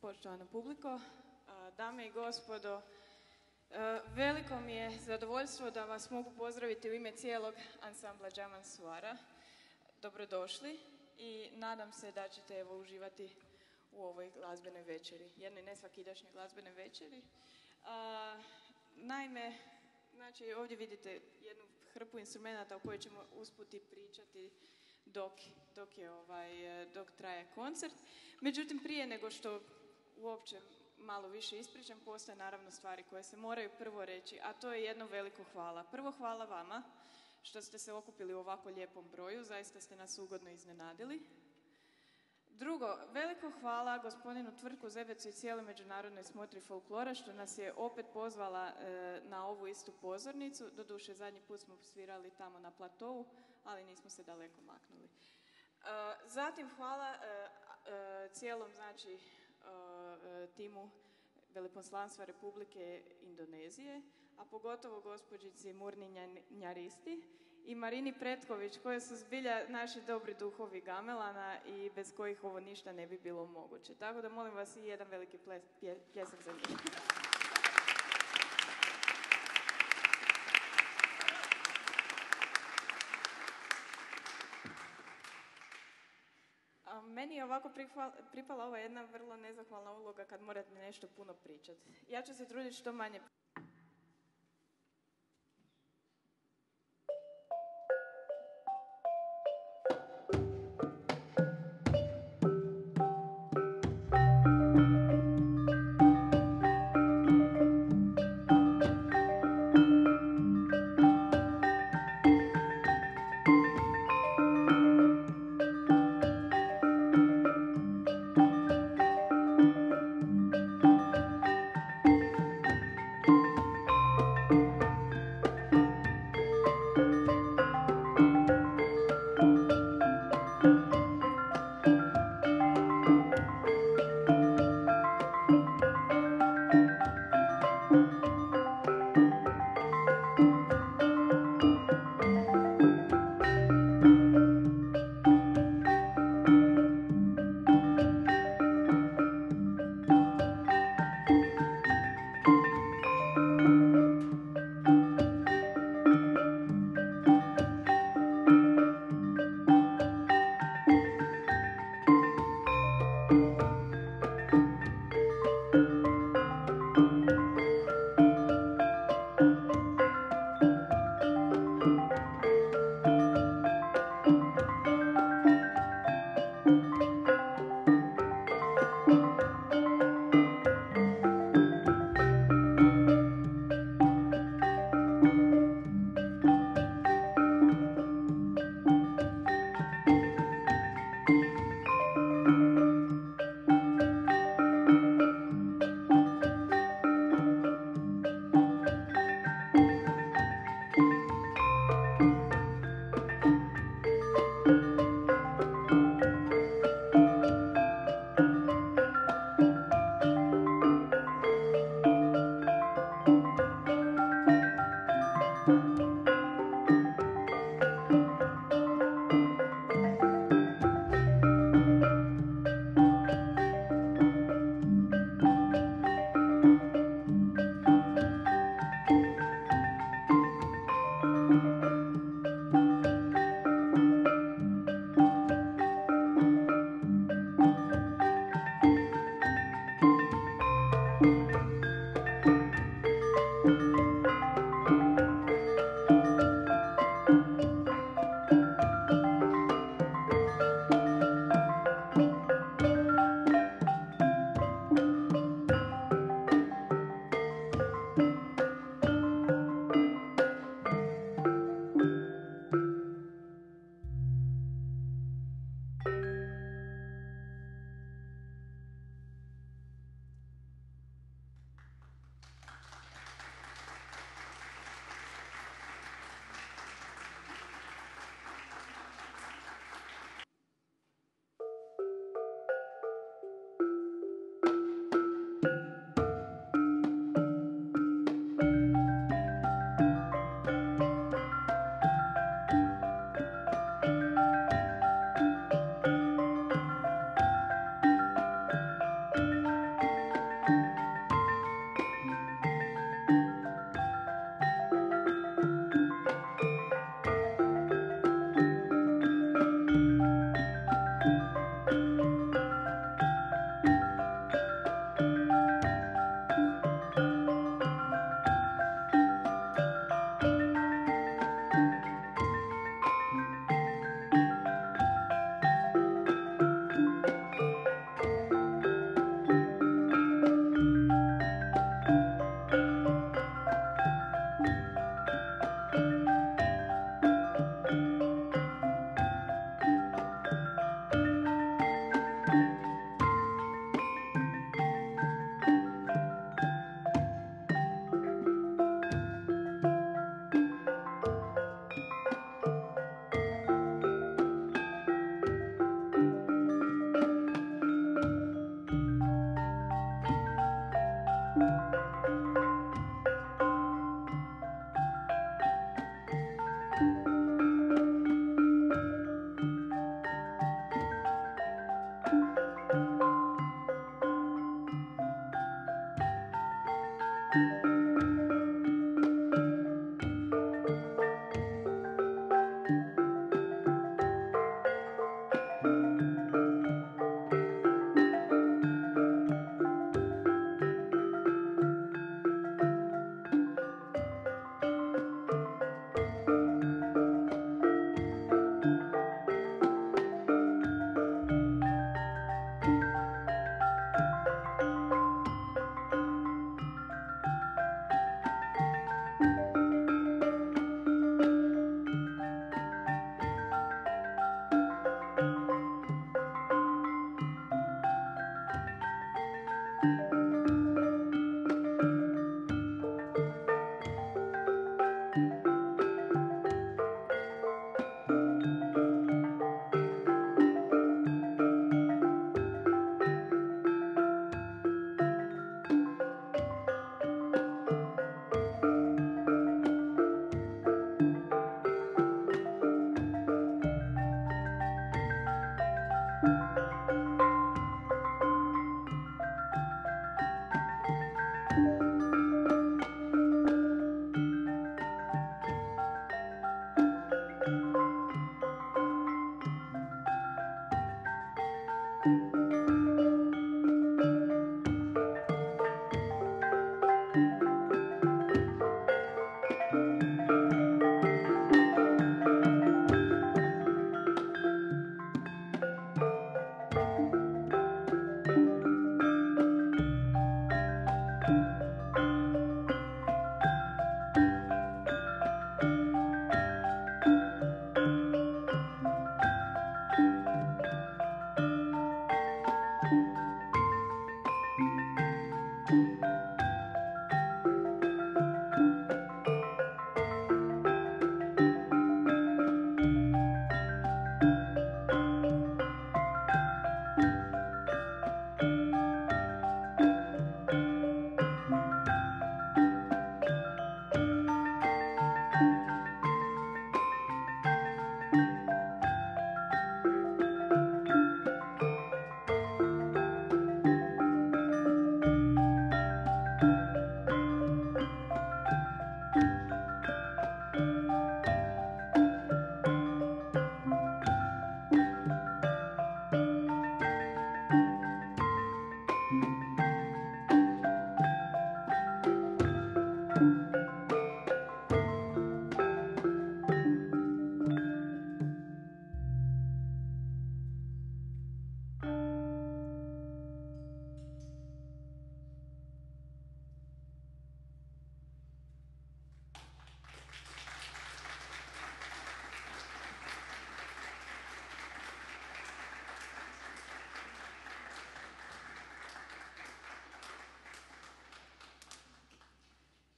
Poštovana publiko, dame i gospodo, veliko mi je zadovoljstvo da vas mogu pozdraviti u ime cijelog ansambla Jaman Suara. Dobrodošli i nadam se da ćete evo uživati u ovoj glazbenoj večeri, jednoj nesvakidašnjoj glazbenoj večeri. Naime, znači ovdje vidite jednu hrpu instrumenata o kojoj ćemo usput i pričati dok traje koncert. Međutim, prije nego što uopće malo više ispričam, postoje naravno stvari koje se moraju prvo reći, a to je jedno veliko hvala. Prvo hvala vama što ste se okupili u ovako lijepom broju, zaista ste nas ugodno iznenadili. Drugo, veliko hvala gospodinu Tvrtku Zebecu i cijeloj međunarodnoj smotri folklora što nas je opet pozvala na ovu istu pozornicu. Doduše, zadnji put smo svirali tamo na platovu, ali nismo se daleko maknuli. Zatim hvala cijelom, znači, timu Veleposlanstva Republike Indonezije, a pogotovo gospođici Murni Njaristi i Marini Pretković, koje su zbilja naši dobri duhovi gamelana i bez kojih ovo ništa ne bi bilo moguće. Tako da molim vas i jedan veliki pljesak za njih. Meni je ovako pripala ova jedna vrlo nezahvalna uloga kad morate nešto puno pričati. Ja ću se truditi što manje.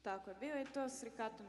Tako je, bio je to Srikaton